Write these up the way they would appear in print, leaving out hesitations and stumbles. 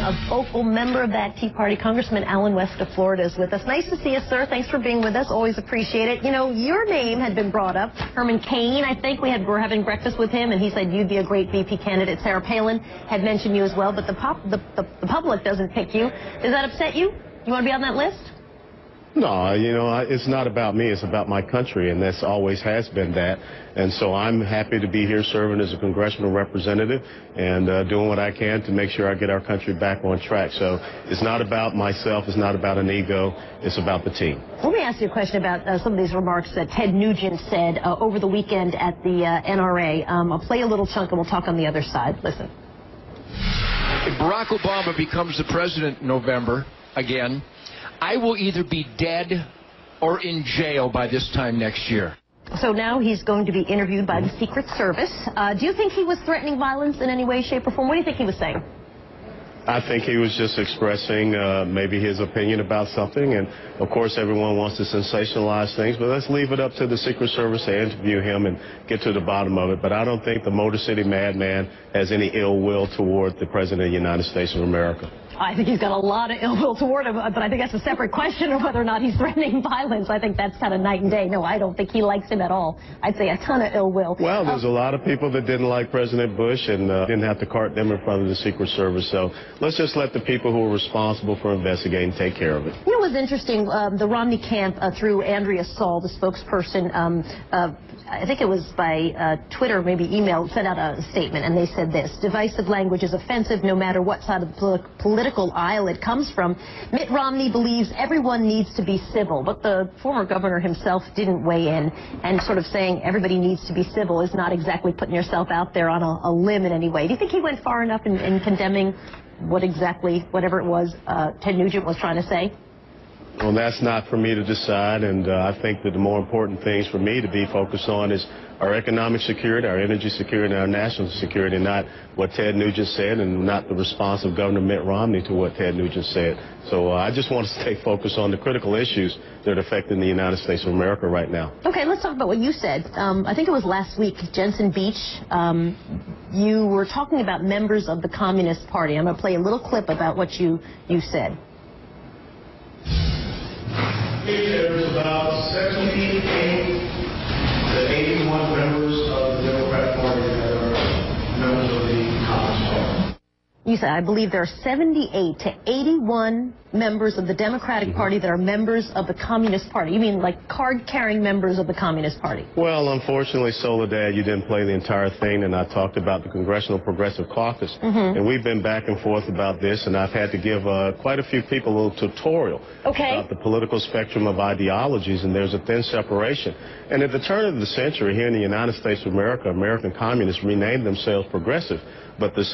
a vocal member of that Tea Party, Congressman Allen West of Florida, is with us. Nice to see you, sir. Thanks for being with us. Always appreciate it. You know, your name had been brought up. Herman Cain, I think, we're having breakfast with him, and he said you'd be a great VP candidate. Sarah Palin had mentioned you as well, but the public doesn't pick you. Does that upset you? You want to be on that list? No, you know, it's not about me. It's about my country, and that's always has been that. And so I'm happy to be here serving as a congressional representative and doing what I can to make sure I get our country back on track. So it's not about myself. It's not about an ego. It's about the team. Let me ask you a question about some of these remarks that Ted Nugent said over the weekend at the NRA. I'll play a little chunk and we'll talk on the other side. Listen. If Barack Obama becomes the president in November again, I will either be dead or in jail by this time next year. So now he's going to be interviewed by the Secret Service. Do you think he was threatening violence in any way, shape, or form? What do you think he was saying? I think he was just expressing maybe his opinion about something. And, of course, everyone wants to sensationalize things. But let's leave it up to the Secret Service to interview him and get to the bottom of it. But I don't think the Motor City Madman has any ill will toward the President of the United States of America. I think he's got a lot of ill will toward him, but I think that's a separate question of whether or not he's threatening violence. I think that's kind of night and day. No, I don't think he likes him at all. I'd say a ton of ill will. Well, there's a lot of people that didn't like President Bush and didn't have to cart them in front of the Secret Service. So let's just let the people who are responsible for investigating take care of it. You know what's interesting? The Romney camp, through Andrea Saul, the spokesperson, I think it was by Twitter, maybe email, sent out a statement, and they said this: divisive language is offensive no matter what side of the political aisle it comes from. Mitt Romney believes everyone needs to be civil, but the former governor himself didn't weigh in, and sort of saying everybody needs to be civil is not exactly putting yourself out there on a limb in any way. Do you think he went far enough in condemning whatever it was Ted Nugent was trying to say? Well, that's not for me to decide, and I think that the more important things for me to be focused on is our economic security, our energy security, and our national security, not what Ted Nugent said and not the response of Governor Mitt Romney to what Ted Nugent said. So I just want to stay focused on the critical issues that are affecting the United States of America right now. Okay, let's talk about what you said. I think it was last week, Jensen Beach, you were talking about members of the Communist Party. I'm going to play a little clip about what you said. There's about 78 to 81 members of the Democratic Party that are members of the Communist Party. You said, I believe there are 78 to 81 members of the Democratic Party that are members of the Communist Party. You mean like card-carrying members of the Communist Party? Well, unfortunately, Soledad, you didn't play the entire thing, and I talked about the Congressional Progressive Caucus. And we've been back and forth about this, and I've had to give quite a few people a little tutorial about the political spectrum of ideologies, and there's a thin separation. And at the turn of the century here in the United States of America, American communists renamed themselves progressive. But the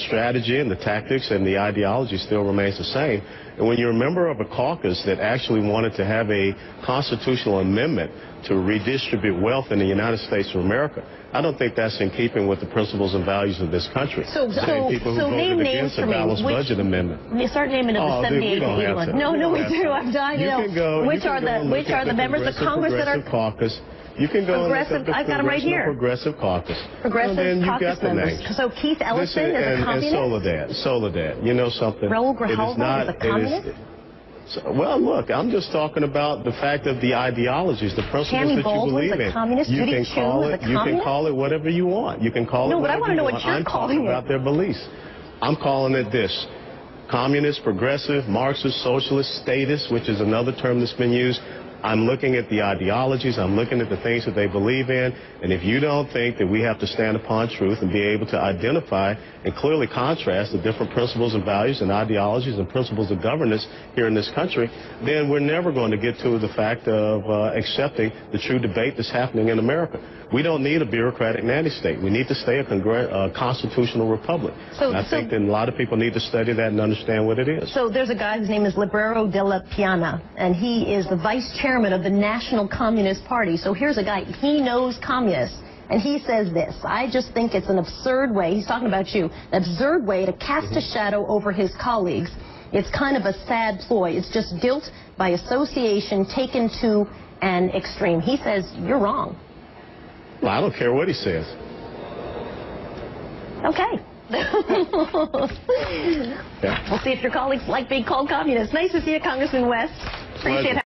strategy and the tactics and the ideology still remains the same. And when you're a member of a caucus that actually wanted to have a constitutional amendment to redistribute wealth in the United States of America, I don't think that's in keeping with the principles and values of this country. So people who voted against a balanced budget amendment. You start naming of the 78 to 81. No, we do. I'm dying to know. Which are the members of Congress that are caucus. You can go progressive. I've got them right here. Progressive Caucus. Progressive Caucus members. So Keith Ellison is a communist? And Soledad. You know something? Raul Grijalva is a communist? Well, look, I'm just talking about the fact of the ideologies, the principles Tammy that you believe in. Communist? You can call it whatever you want. You can call it whatever you want. No, but I want to know what you're calling it. I'm talking about their beliefs. I'm calling it this: communist, progressive, Marxist, socialist, statist, which is another term that's been used. I'm looking at the ideologies, I'm looking at the things that they believe in, and if you don't think that we have to stand upon truth and be able to identify and clearly contrast the different principles and values and ideologies and principles of governance here in this country, then we're never going to get to the fact of accepting the true debate that's happening in America. We don't need a bureaucratic nanny-state. We need to stay a constitutional republic. And I think that a lot of people need to study that and understand what it is. So there's a guy whose name is Libero de la Piana, and he is the vice chairman of the National Communist Party. So here's a guy, he knows communists, and he says this: I just think it's an absurd way, he's talking about you, an absurd way to cast a shadow over his colleagues. It's kind of a sad ploy. It's just guilt by association taken to an extreme. He says, you're wrong. Well, I don't care what he says. Okay. Yeah. We'll see if your colleagues like being called communists. Nice to see you, Congressman West. Appreciate it.